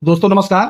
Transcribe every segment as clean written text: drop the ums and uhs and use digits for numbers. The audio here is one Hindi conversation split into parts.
दोस्तों नमस्कार।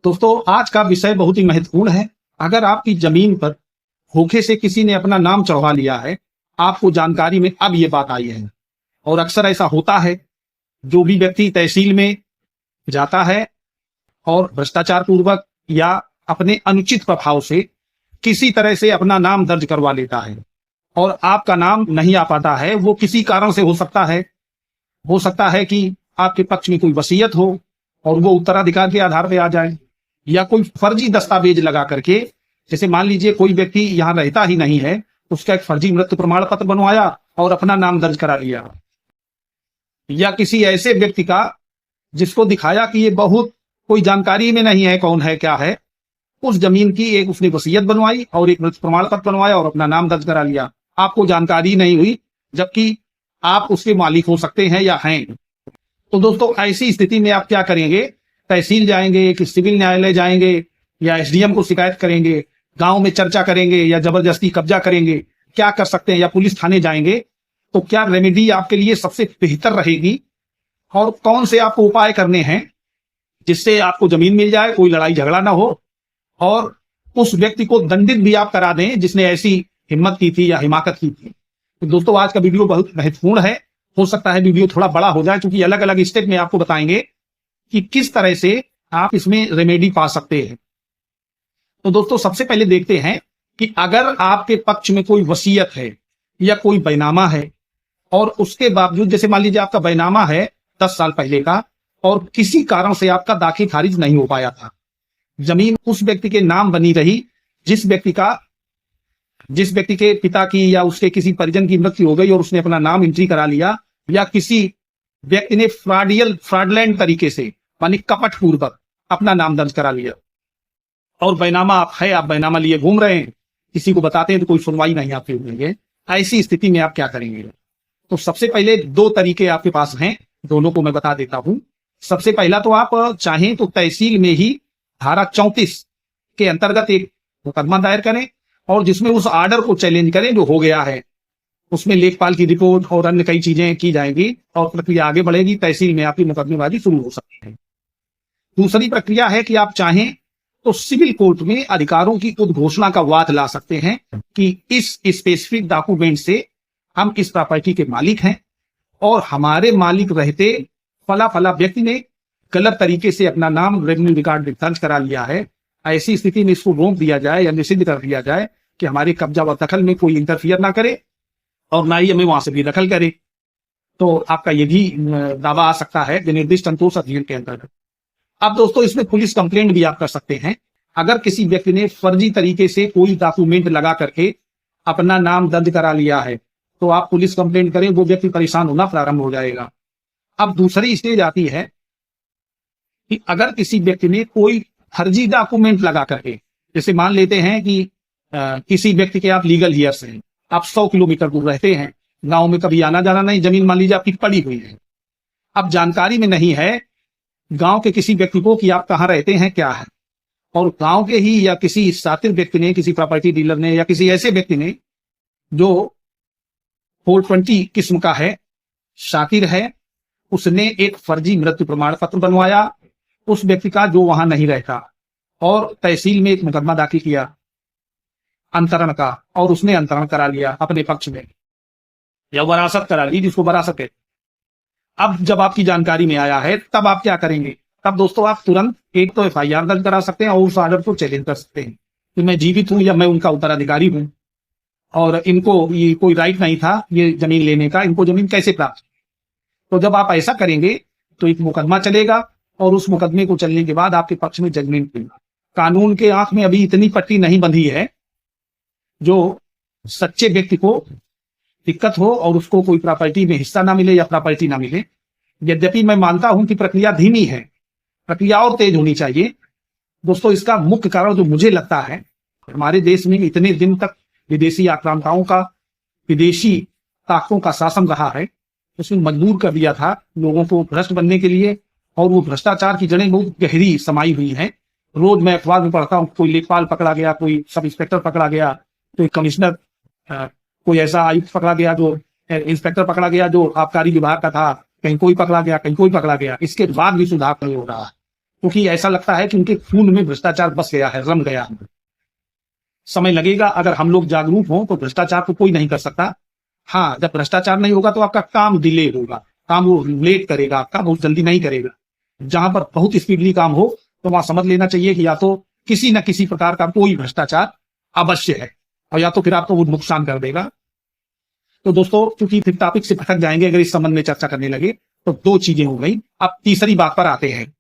दोस्तों आज का विषय बहुत ही महत्वपूर्ण है। अगर आपकी जमीन पर धोखे से किसी ने अपना नाम चढ़वा लिया है, आपको जानकारी में अब ये बात आई है और अक्सर ऐसा होता है। जो भी व्यक्ति तहसील में जाता है और भ्रष्टाचार पूर्वक या अपने अनुचित प्रभाव से किसी तरह से अपना नाम दर्ज करवा लेता है और आपका नाम नहीं आ पाता है, वो किसी कारण से हो सकता है कि आपके पक्ष में कोई वसीयत हो और वो उत्तराधिकार के आधार पे आ जाए, या कोई फर्जी दस्तावेज लगा करके, जैसे मान लीजिए कोई व्यक्ति यहाँ रहता ही नहीं है, उसका एक फर्जी मृत्यु प्रमाण पत्र बनवाया और अपना नाम दर्ज करा लिया, या किसी ऐसे व्यक्ति का जिसको दिखाया कि ये बहुत कोई जानकारी में नहीं है कौन है क्या है, उस जमीन की एक उसने वसीयत बनवाई और एक मृत्यु प्रमाण पत्र बनवाया और अपना नाम दर्ज करा लिया। आपको जानकारी नहीं हुई, जबकि आप उसके मालिक हो सकते हैं या हैं। तो दोस्तों ऐसी स्थिति में आप क्या करेंगे? तहसील जाएंगे कि सिविल न्यायालय जाएंगे या एसडीएम को शिकायत करेंगे, गांव में चर्चा करेंगे या जबरदस्ती कब्जा करेंगे? क्या कर सकते हैं? या पुलिस थाने जाएंगे? तो क्या रेमेडी आपके लिए सबसे बेहतर रहेगी और कौन से आपको उपाय करने हैं जिससे आपको जमीन मिल जाए, कोई लड़ाई झगड़ा ना हो और उस व्यक्ति को दंडित भी आप करा दें जिसने ऐसी हिम्मत की थी या हिमाकत की थी? तो दोस्तों आज का वीडियो बहुत महत्वपूर्ण है। हो सकता है वीडियो थोड़ा बड़ा हो जाए, क्योंकि अलग अलग स्टेप में आपको बताएंगे कि किस तरह से आप इसमें रेमेडी पा सकते हैं। तो दोस्तों सबसे पहले देखते हैं कि अगर आपके पक्ष में कोई वसीयत है या कोई बैनामा है और उसके बावजूद, जैसे मान लीजिए आपका बैनामा है 10 साल पहले का और किसी कारण से आपका दाखिल खारिज नहीं हो पाया था, जमीन उस व्यक्ति के नाम बनी रही जिस व्यक्ति के पिता की या उसके किसी परिजन की मृत्यु हो गई और उसने अपना नाम एंट्री करा लिया, या किसी व्यक्ति ने फ्रॉडलेंट तरीके से मानी कपट पूर्वक अपना नाम दर्ज करा लिया और बैनामा आप बैनामा लिए घूम रहे हैं, किसी को बताते हैं तो कोई सुनवाई नहीं आपकी होंगे। ऐसी स्थिति में आप क्या करेंगे? तो सबसे पहले 2 तरीके आपके पास हैं, दोनों को मैं बता देता हूं। सबसे पहला तो आप चाहें तो तहसील में ही धारा 34 के अंतर्गत एक मुकदमा दायर करें और जिसमें उस आर्डर को चैलेंज करें जो हो गया है। उसमें लेखपाल की रिपोर्ट और अन्य कई चीजें की जाएंगी और प्रक्रिया आगे बढ़ेगी, तहसील में आपकी मुकदमेबाजी शुरू हो सकती है। दूसरी प्रक्रिया है कि आप चाहें तो सिविल कोर्ट में अधिकारों की उद्घोषणा का वाद ला सकते हैं कि इस स्पेसिफिक डॉक्यूमेंट से हम इस प्रॉपर्टी के मालिक हैं और हमारे मालिक रहते फला फला व्यक्ति ने गलत तरीके से अपना नाम रेवेन्यू रिकॉर्ड में दर्ज करा लिया है। ऐसी स्थिति में इसको रोक दिया जाए या निषिद्ध कर दिया जाए कि हमारे कब्जा व दखल में कोई इंटरफियर ना करे और ना ही हमें वहां से भी दखल करे। तो आपका ये भी दावा आ सकता है निर्दिष्ट संतोष अधिनियम के अंतर्गत। अब दोस्तों इसमें पुलिस कंप्लेंट भी आप कर सकते हैं। अगर किसी व्यक्ति ने फर्जी तरीके से कोई डॉक्यूमेंट लगा करके अपना नाम दर्ज करा लिया है तो आप पुलिस कंप्लेंट करें, वो व्यक्ति परेशान होना प्रारंभ हो जाएगा। अब दूसरी स्टेज आती है कि अगर किसी व्यक्ति ने कोई फर्जी डॉक्यूमेंट लगा करके, जैसे मान लेते हैं कि किसी व्यक्ति के आप लीगल हियर्स हैं, आप 100 किलोमीटर दूर रहते हैं, गांव में कभी आना जाना नहीं, जमीन मान लीजिए आपकी पड़ी हुई है। अब जानकारी में नहीं है गांव के किसी व्यक्ति को कि आप कहाँ रहते हैं क्या है, और गांव के ही या किसी शातिर व्यक्ति ने, किसी प्रॉपर्टी डीलर ने या किसी ऐसे व्यक्ति ने जो 420 किस्म का है, शातिर है, उसने एक फर्जी मृत्यु प्रमाण पत्र बनवाया उस व्यक्ति का जो वहां नहीं रहता और तहसील में एक मुकदमा दाखिल किया अंतरण का और उसने अंतरण करा लिया अपने पक्ष में या वरासत करा ली, जिसको वरासत है। अब जब आपकी जानकारी में आया है तब आप क्या करेंगे? तब दोस्तों आप तुरंत एक तो एफआईआर दर्ज करा सकते हैं और उस ऑर्डर को चैलेंज कर सकते हैं कि मैं जीवित हूं या मैं उनका उत्तराधिकारी हूं और इनको ये कोई राइट नहीं था ये जमीन लेने का, इनको जमीन कैसे प्राप्त। तो जब आप ऐसा करेंगे तो एक मुकदमा चलेगा और उस मुकदमे को चलने के बाद आपके पक्ष में जजमेंट मिलेगा। कानून के आंख में अभी इतनी पट्टी नहीं बंधी है जो सच्चे व्यक्ति को दिक्कत हो और उसको कोई प्रॉपर्टी में हिस्सा ना मिले या प्रॉपर्टी ना मिले। यद्यपि मैं मानता हूं कि प्रक्रिया धीमी है, प्रक्रिया और तेज होनी चाहिए। दोस्तों इसका मुख्य कारण जो मुझे लगता है, हमारे देश में इतने दिन तक विदेशी आक्रांताओं का, विदेशी ताकतों का शासन रहा है, उसने मजबूर कर दिया था लोगों को भ्रष्ट बनने के लिए और वो भ्रष्टाचार की जड़ें बहुत गहरी समाई हुई हैं। रोज मैं अखबार में पढ़ता हूँ, कोई लेखपाल पकड़ा गया, कोई सब इंस्पेक्टर पकड़ा गया, कोई कमिश्नर, कोई ऐसा आयुक्त पकड़ा गया, जो इंस्पेक्टर पकड़ा गया जो आबकारी विभाग का था, कहीं कोई पकड़ा गया, कहीं कोई पकड़ा गया। इसके बाद भी सुधार नहीं हो रहा है। क्योंकि ऐसा लगता है कि उनके खून में भ्रष्टाचार बस गया है, रम गया है। समय लगेगा, अगर हम लोग जागरूक हों तो भ्रष्टाचार को कोई नहीं कर सकता। हाँ, जब भ्रष्टाचार नहीं होगा तो आपका काम डिले होगा, काम वो लेट करेगा, आपका बहुत जल्दी नहीं करेगा। जहां पर बहुत स्पीडली काम हो तो वहां समझ लेना चाहिए कि या तो किसी न किसी प्रकार का कोई भ्रष्टाचार अवश्य है, और या तो फिर आपको वो नुकसान कर देगा। तो दोस्तों, चूंकि फिर टॉपिक से भटक जाएंगे अगर इस संबंध में चर्चा करने लगे, तो दो चीजें हो गई। अब तीसरी बात पर आते हैं।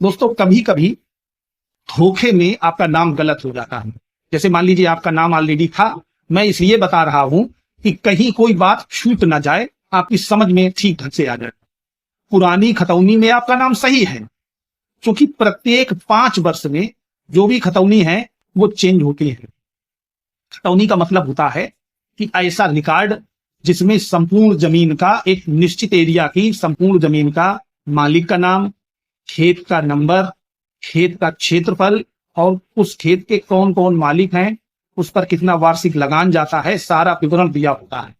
दोस्तों, कभी कभी धोखे में आपका नाम गलत हो जाता है। जैसे मान लीजिए आपका नाम ऑलरेडी था, मैं इसलिए बता रहा हूं कि कहीं कोई बात छूट ना जाए, आपकी समझ में ठीक ढंग से आ जाए। पुरानी खतौनी में आपका नाम सही है, क्योंकि प्रत्येक 5 वर्ष में जो भी खतौनी है वो चेंज होती है। खतौनी का मतलब होता है कि ऐसा रिकॉर्ड जिसमें संपूर्ण जमीन का, एक निश्चित एरिया की संपूर्ण जमीन का मालिक का नाम, खेत का नंबर, खेत का क्षेत्रफल और उस खेत के कौन कौन मालिक हैं, उस पर कितना वार्षिक लगान जाता है, सारा विवरण दिया होता है।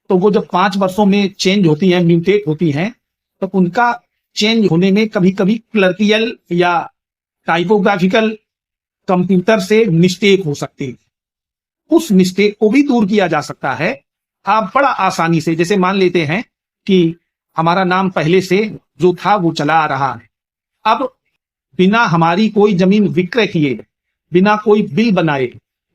तो वो जब 5 वर्षों में चेंज होती हैं, म्यूटेट होती हैं, तो उनका चेंज होने में कभी कभी क्लर्कियल या टाइपोग्राफिकल कंप्यूटर से मिस्टेक हो सकती है। उस मिस्टेक को भी दूर किया जा सकता है। आप बड़ा आसानी से, जैसे मान लेते हैं कि हमारा नाम पहले से जो था वो चला आ रहा है, अब बिना हमारी कोई जमीन विक्रय किए, बिना कोई बिल बनाए,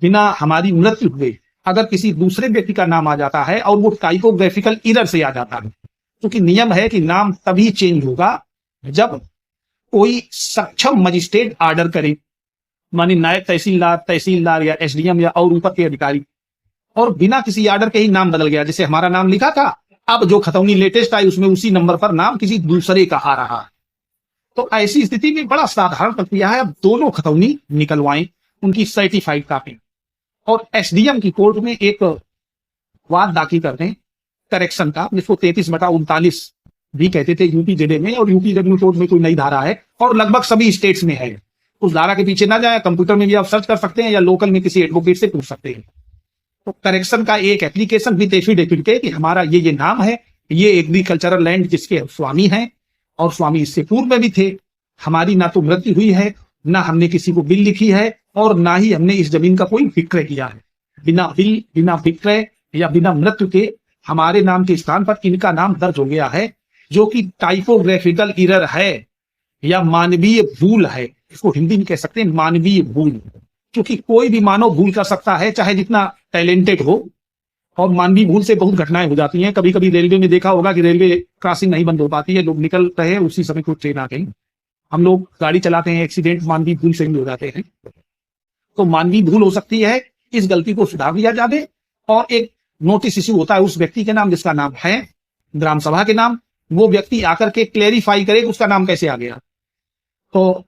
बिना हमारी मृत्यु हुए अगर किसी दूसरे व्यक्ति का नाम आ जाता है और वो टाइपोग्राफिकल एरर से आ जाता है, क्योंकि नियम है कि नाम तभी चेंज होगा जब कोई सक्षम मजिस्ट्रेट ऑर्डर करे, मानी नायब तहसीलदार, तहसीलदार या एसडीएम या और ऊपर के अधिकारी, और बिना किसी ऑर्डर के ही नाम बदल गया। जैसे हमारा नाम लिखा था, अब जो खतौनी लेटेस्ट आई उसमें उसी नंबर पर नाम किसी दूसरे का आ रहा है। तो ऐसी स्थिति में बड़ा साधारण प्रक्रिया है, अब दोनों खतौनी निकलवाएं, उनकी सर्टिफाइड कॉपी, और एसडीएम की कोर्ट में एक वाद दाखिल कर दें करेक्शन का, जिसको 33/39 भी कहते थे यूपी जेडे में, और यूपी रेवेन्यू कोड में कोई नई धारा है और लगभग सभी स्टेट्स में है। उस धारा के पीछे ना जाए, कंप्यूटर में भी आप सर्च कर सकते हैं या लोकल में किसी एडवोकेट से पूछ सकते हैं। तो करेक्शन का एक एप्लीकेशन विद एफिडेविट के कि हमारा ये नाम है, ये एग्रीकल्चरल लैंड जिसके स्वामी हैं, और स्वामी इससे पूर्व में भी थे, हमारी ना तो मृत्यु हुई है, ना हमने किसी को बिल लिखी है, और ना ही हमने इस जमीन का कोई विक्रय किया है। बिना बिल, बिना विक्रय या बिना मृत्यु के हमारे नाम के स्थान पर इनका नाम दर्ज हो गया है, जो कि टाइपोग्राफिकल एरर है या मानवीय भूल है। इसको हिंदी में कह सकते हैं मानवीय भूल, क्योंकि कोई भी मानव भूल कर सकता है, चाहे जितना टैलेंटेड हो, और मानवीय भूल से बहुत घटनाएं हो जाती हैं। कभी कभी रेलवे में देखा होगा कि रेलवे क्रॉसिंग नहीं बंद हो पाती है, लोग निकल रहे हैं, उसी समय कोई ट्रेन आ गई, हम लोग गाड़ी चलाते हैं, एक्सीडेंट मानवीय भूल से भी हो जाते हैं। तो मानवीय भूल हो सकती है, इस गलती को सुधार लिया जाए, और एक नोटिस इश्यू होता है उस व्यक्ति के नाम जिसका नाम है, ग्राम सभा के नाम, वो व्यक्ति आकर के क्लेरिफाई करे उसका नाम कैसे आ गया। तो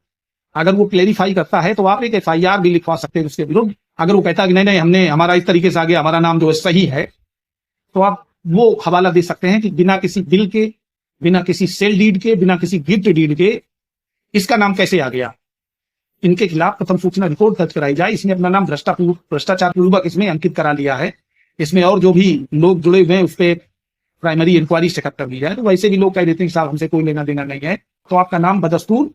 अगर वो क्लेरिफाई करता है तो आप एक एफआईआर भी लिखवा सकते हैं उसके विरुद्ध। अगर वो कहता है कि नहीं नहीं हमने, हमारा इस तरीके से आ गया, हमारा नाम जो है सही है, तो आप वो हवाला दे सकते हैं कि बिना किसी बिल के, बिना किसी सेल डीड के, बिना किसी गिफ्ट डीड के इसका नाम कैसे आ गया। इनके खिलाफ प्रथम सूचना रिपोर्ट दर्ज कराई जाए। इसने अपना नाम भ्रष्टाचार पूर्वक इसमें अंकित करा लिया है। इसमें और जो भी लोग जुड़े हुए हैं उस पर प्राइमरी इंक्वायरी चेकअप कर ली जाए। तो वैसे भी लोग कह देते हैं साहब हमसे कोई लेना देना नहीं है, तो आपका नाम बदस्तूर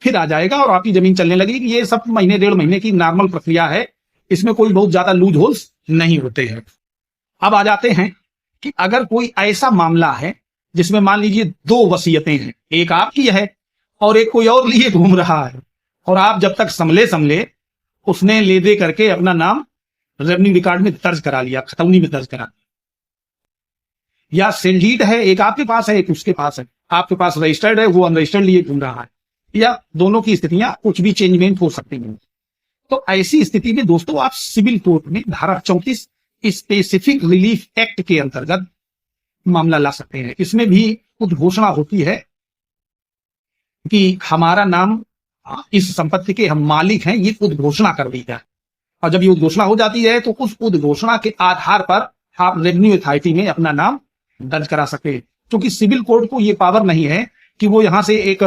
फिर आ जाएगा और आपकी जमीन चलने लगेगी। ये सब महीने 1.5 महीने की नॉर्मल प्रक्रिया है, इसमें कोई बहुत ज्यादा लूज होल्स नहीं होते हैं। अब आ जाते हैं कि अगर कोई ऐसा मामला है जिसमें मान लीजिए 2 वसीयतें हैं, एक आपकी है और एक कोई और लिए घूम रहा है, और आप जब तक संभले उसने ले दे करके अपना नाम रेवेन्यू रिकॉर्ड में दर्ज करा लिया, खतौनी में दर्ज करा लिया, या सेल डीड है, एक आपके पास है एक उसके पास है, आपके पास रजिस्टर्ड है वो अनरजिस्टर्ड लिए घूम रहा है, या दोनों की स्थितियां कुछ भी चेंजमेंट हो सकती हैं। तो ऐसी स्थिति में दोस्तों आप सिविल कोर्ट में धारा 34 स्पेसिफिक रिलीफ एक्ट के अंतर्गत मामला ला सकते हैं। इसमें भी उद्घोषणा होती है कि हमारा नाम, इस संपत्ति के हम मालिक हैं, ये उद्घोषणा कर दी जाए। और जब ये उद्घोषणा हो जाती है तो उस उद्घोषणा के आधार पर आप रेवेन्यू अथॉरिटी में अपना नाम दर्ज करा सकते हैं। क्योंकि सिविल कोर्ट को ये पावर नहीं है कि वो यहां से एक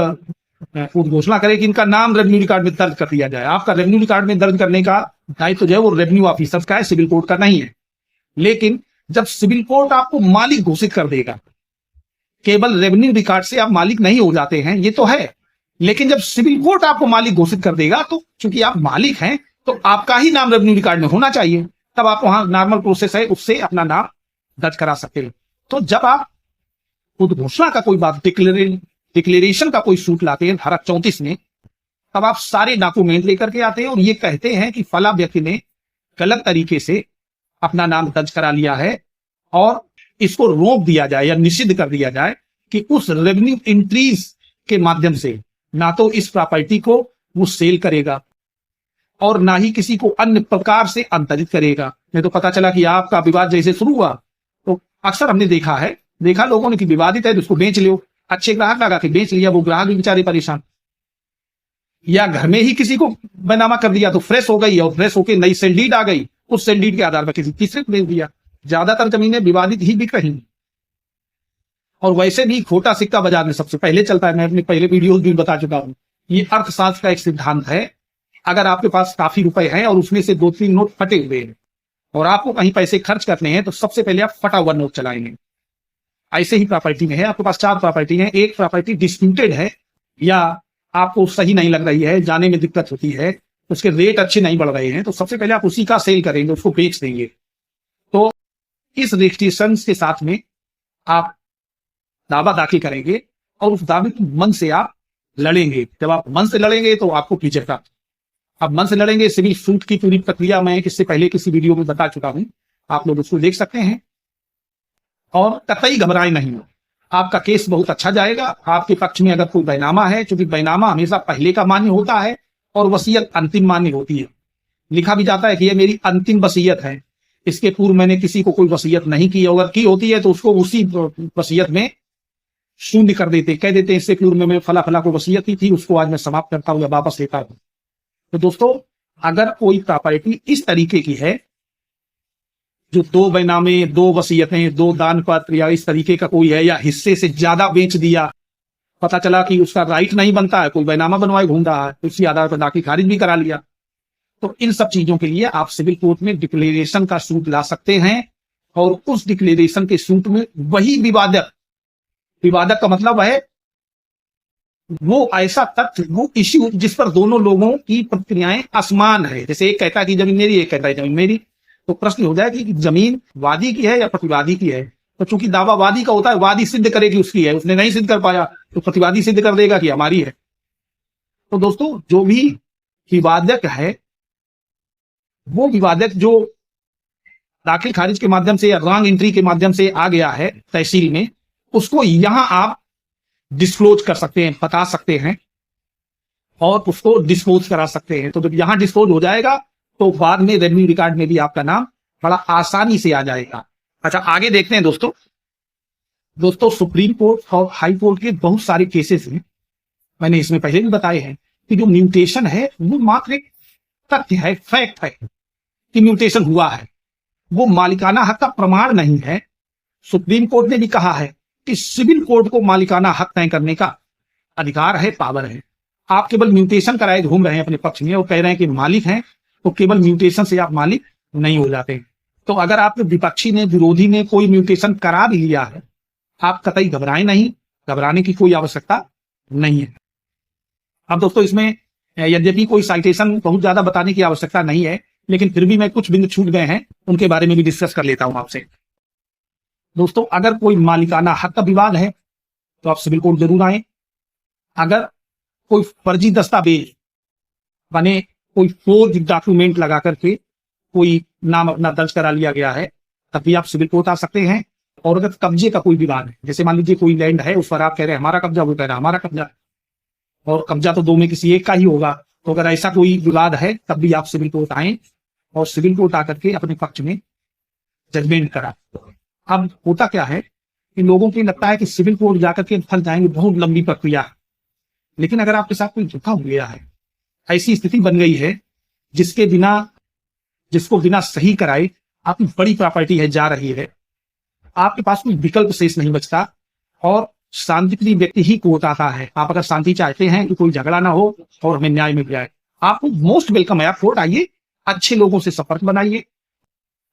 उद्घोषणा करे कि इनका नाम रेवेन्यू रिकॉर्ड में दर्ज कर दिया जाए। आपका रेवेन्यू रिकॉर्ड में दर्ज करने का दायित्व जो है वो रेवेन्यू ऑफिसर का है, सिविल कोर्ट का नहीं है। लेकिन जब सिविल कोर्ट आपको मालिक घोषित कर देगा, केवल रेवेन्यू रिकॉर्ड से आप मालिक नहीं हो जाते हैं, ये तो है, लेकिन जब सिविल कोर्ट आपको मालिक घोषित कर देगा तो चूंकि आप मालिक हैं तो आपका ही नाम रेवेन्यू रिकॉर्ड में होना चाहिए, तब आप वहां नॉर्मल प्रोसेस है उससे अपना नाम दर्ज करा सकते हैं। तो जब आप उद्घोषणा का कोई बात डिक्लेरेशन का कोई सूट लाते हैं धारा 34 में, तब आप सारे डॉक्यूमेंट लेकर के आते हैं और ये कहते हैं कि फला व्यक्ति ने गलत तरीके से अपना नाम दर्ज करा लिया है और इसको रोक दिया जाए या निषिद्ध कर दिया जाए कि उस रेवेन्यू एंट्रीज के माध्यम से ना तो इस प्रॉपर्टी को वो सेल करेगा और ना ही किसी को अन्य प्रकार से अंतरित करेगा। नहीं तो पता चला कि आपका विवाद जैसे शुरू हुआ तो अक्सर हमने देखा लोगों ने कि विवादित है तो उसको बेच लो, अच्छे ग्राहक लगा के बेच लिया, वो ग्राहक भी बेचारे परेशान। या घर में ही किसी को बैनामा कर दिया तो फ्रेश हो गई और फ्रेश होकर नई सेल डीड आ गई, उस सेल डीड के आधार पर किसी तीसरे को बेच दिया। ज्यादातर जमीनें विवादित ही बिक रही। और वैसे भी खोटा सिक्का बाजार में सबसे पहले चलता है, मैं अपने पहले वीडियो भी बता चुका हूं। ये अर्थशास्त्र का एक सिद्धांत है, अगर आपके पास काफी रुपए हैं और उसमें से 2-3 नोट फटे हुए हैं और आपको कहीं पैसे खर्च करने हैं तो सबसे पहले आप फटा हुआ नोट चलाएंगे। ऐसे ही प्रॉपर्टी में है, आपके पास 4 प्रॉपर्टी है, एक प्रॉपर्टी डिस्प्यूटेड है या आपको सही नहीं लग रही है, जाने में दिक्कत होती है, उसके रेट अच्छे नहीं बढ़ रहे हैं, तो सबसे पहले आप उसी का सेल करेंगे, उसको बेच देंगे। तो इस रजिस्ट्रेशन के साथ में आप दावा दाखिल करेंगे और उस दावे की मन से आप लड़ेंगे। जब आप मन से लड़ेंगे तो आपको विजय प्राप्त। आप मन से लड़ेंगे, सिविल सूट की पूरी प्रक्रिया मैं इससे पहले किसी वीडियो में बता चुका हूं, आप लोग उसको देख सकते हैं। और कतई घबराए नहीं हो, आपका केस बहुत अच्छा जाएगा। आपके पक्ष में अगर कोई बैनामा है, क्योंकि बैनामा हमेशा पहले का मान्य होता है और वसीयत अंतिम मान्य होती है। लिखा भी जाता है कि ये मेरी अंतिम वसीयत है, इसके पूर्व मैंने किसी को कोई वसीयत नहीं की, अगर की होती है तो उसको उसी वसीयत में शून्य कर देते, कह देते इससे पूर्व में मैं फला फला को वसीयत की थी, उसको आज मैं समाप्त करता हूं या वापस लेता हूं। तो दोस्तों, अगर कोई प्रॉपर्टी इस तरीके की है जो 2 बैनामे, 2 वसीयतें, 2 दान पत्र या इस तरीके का कोई है, या हिस्से से ज्यादा बेच दिया, पता चला कि उसका राइट नहीं बनता है, कोई बैनामा बनवाए घूम रहा है, उसी आधार पर दाखिल खारिज भी करा लिया, तो इन सब चीजों के लिए आप सिविल कोर्ट में डिक्लेरेशन का सूट ला सकते हैं। और उस डिक्लेरेशन के सूट में वही विवादक का मतलब है वो ऐसा तथ्य, वो इश्यू जिस पर दोनों लोगों की प्रतिक्रियाएं असमान है। जैसे एक कहता है कि जमीन मेरी, एक कहता है जमीन मेरी, तो प्रश्न हो जाए कि जमीन वादी की है या प्रतिवादी की है। तो चूंकि दावा वादी का होता है, वादी सिद्ध करे कि उसकी है, उसने नहीं सिद्ध कर पाया तो प्रतिवादी सिद्ध कर देगा कि हमारी है। तो दोस्तों, जो भी विवादक है, वो विवादक जो दाखिल खारिज के माध्यम से या रॉन्ग एंट्री के माध्यम से आ गया है तहसील में, उसको यहां आप डिस्क्लोज कर सकते हैं, बता सकते हैं और उसको डिस्पोज करा सकते हैं। तो जब यहां डिस्पोज हो जाएगा तो बाद में रेवेन्यू रिकॉर्ड में भी आपका नाम बड़ा आसानी से आ जाएगा। अच्छा, आगे देखते हैं दोस्तों, सुप्रीम कोर्ट और हाई कोर्ट के बहुत सारे केसेस हैं, मैंने इसमें पहले भी बताए हैं कि जो म्यूटेशन है वो मात्र एक तथ्य है, फैक्ट है कि म्यूटेशन हुआ है, वो मालिकाना हक का प्रमाण नहीं है। सुप्रीम कोर्ट ने भी कहा है कि सिविल कोर्ट को मालिकाना हक तय करने का अधिकार है, पावर है। आप केवल म्यूटेशन कराए घूम रहे हैं अपने पक्ष में और कह रहे हैं कि मालिक हैं, तो केवल म्यूटेशन से आप मालिक नहीं हो जाते। तो अगर आपके विपक्षी ने, विरोधी ने कोई म्यूटेशन करा भी लिया है, आप कतई घबराएं नहीं, घबराने की कोई आवश्यकता नहीं है। अब दोस्तों, इसमें यद्यपि कोई साइटेशन बहुत ज्यादा बताने की आवश्यकता नहीं है, लेकिन फिर भी मैं कुछ बिंदु छूट गए हैं, उनके बारे में भी डिस्कस कर लेता हूं आपसे। दोस्तों, अगर कोई मालिकाना हक का विवाद है तो आप सिविल कोर्ट जरूर आए। अगर कोई फर्जी दस्तावेज बने, कोई फोर्ज डॉक्यूमेंट लगा करके कोई नाम अपना दर्ज करा लिया गया है, तब भी आप सिविल कोर्ट आ सकते हैं। और अगर कब्जे का कोई विवाद है, जैसे मान लीजिए कोई लैंड है, उस पर आप कह रहे हैं हमारा कब्जा, वो कह रहे हैं हमारा कब्जा, और कब्जा तो 2 में किसी एक का ही होगा, तो अगर ऐसा कोई विवाद है तब भी आप सिविल कोर्ट आए और सिविल कोर्ट आकर के अपने पक्ष में जजमेंट करा। अब होता क्या है कि लोगों को लगता है कि सिविल कोर्ट जाकर के फंस जाएंगे, बहुत लंबी प्रक्रिया है। लेकिन अगर आपके साथ कोई धोखा हो गया है, ऐसी स्थिति बन गई है जिसको बिना सही कराए आपकी बड़ी प्रॉपर्टी है जा रही है, आपके पास कोई विकल्प शेष नहीं बचता और शांतिप्रिय व्यक्ति ही कोर्ट आता है। आप अगर शांति चाहते हैं कि कोई झगड़ा ना हो और हमें न्याय मिल जाए, आपको मोस्ट वेलकम है, आप कोर्ट आइए, अच्छे लोगों से संपर्क बनाइए,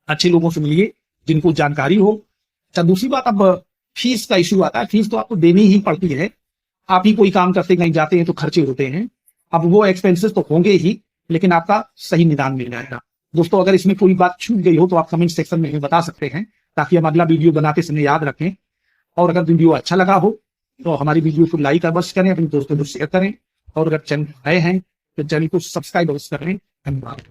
अच्छे लोगों से मिलिए जिनको जानकारी हो। अच्छा, दूसरी बात, अब फीस का इश्यू आता है। फीस तो आपको देनी ही पड़ती है। आप ही कोई काम करते कहीं जाते हैं तो खर्चे होते हैं, अब वो एक्सपेंसेस तो होंगे ही, लेकिन आपका सही निदान मिल जाएगा। दोस्तों अगर इसमें कोई बात छूट गई हो तो आप कमेंट सेक्शन में बता सकते हैं, ताकि हम अगला वीडियो बनाते समय याद रखें। और अगर वीडियो अच्छा लगा हो तो हमारी वीडियो को लाइक अवश्य करें, अपने दोस्तों को शेयर करें, और अगर चैनल नए हैं तो चैनल को सब्सक्राइब अवश्य करें। धन्यवाद।